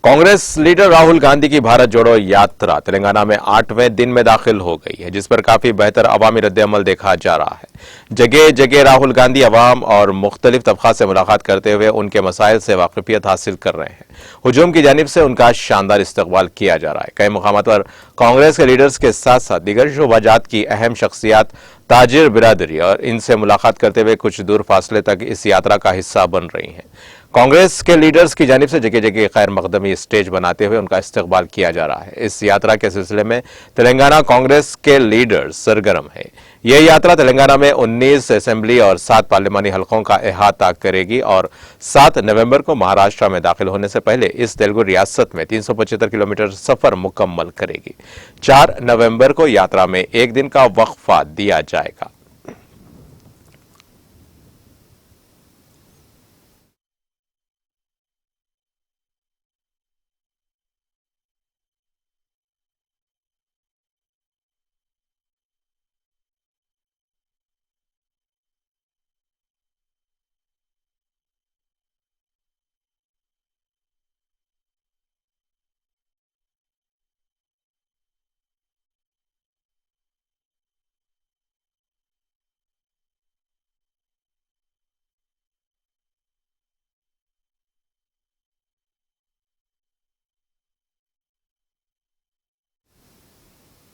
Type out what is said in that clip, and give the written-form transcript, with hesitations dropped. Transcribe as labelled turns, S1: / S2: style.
S1: Congress leader Rahul Gandhi की भारत जोड़ो यात्रा तेलंगाना में 8वें दिन में दाखिल हो गई है, जिस पर काफी बेहतर अवामी रद्द-ए-अमल देखा जा रहा है। जगह जगह राहुल गांधी अवाम और मुख्तलिफ तबका से मुलाकात करते हुए उनके मसाइल से वाकिफियत हासिल कर रहे हैं। हुजूम की जानिब से उनका शानदार इस्तकबाल किया जा रहा है। कई मुकामात पर कांग्रेस के लीडर्स के साथ साथ दीगर शोबाजात की अहम शख्सियात ताजिर बिरादरी और इनसे मुलाकात करते हुए कुछ दूर फासले तक इस यात्रा का हिस्सा बन रही हैं। कांग्रेस के लीडर्स की जानिब से जगह जगह खैर मकदमी स्टेज बनाते हुए उनका इस्तकबाल किया जा रहा है। इस यात्रा के सिलसिले में तेलंगाना कांग्रेस के लीडर्स सरगर्म है। यह यात्रा तेलंगाना में 19 असेंबली और 7 पार्लिमानी हलकों का अहाता करेगी और 7 नवंबर को महाराष्ट्र में दाखिल होने से पहले इस तेलुगु रियासत में 375 किलोमीटर सफर मुकम्मल करेगी। 4 नवंबर को यात्रा में एक दिन का वक्फा दिया जाएगा।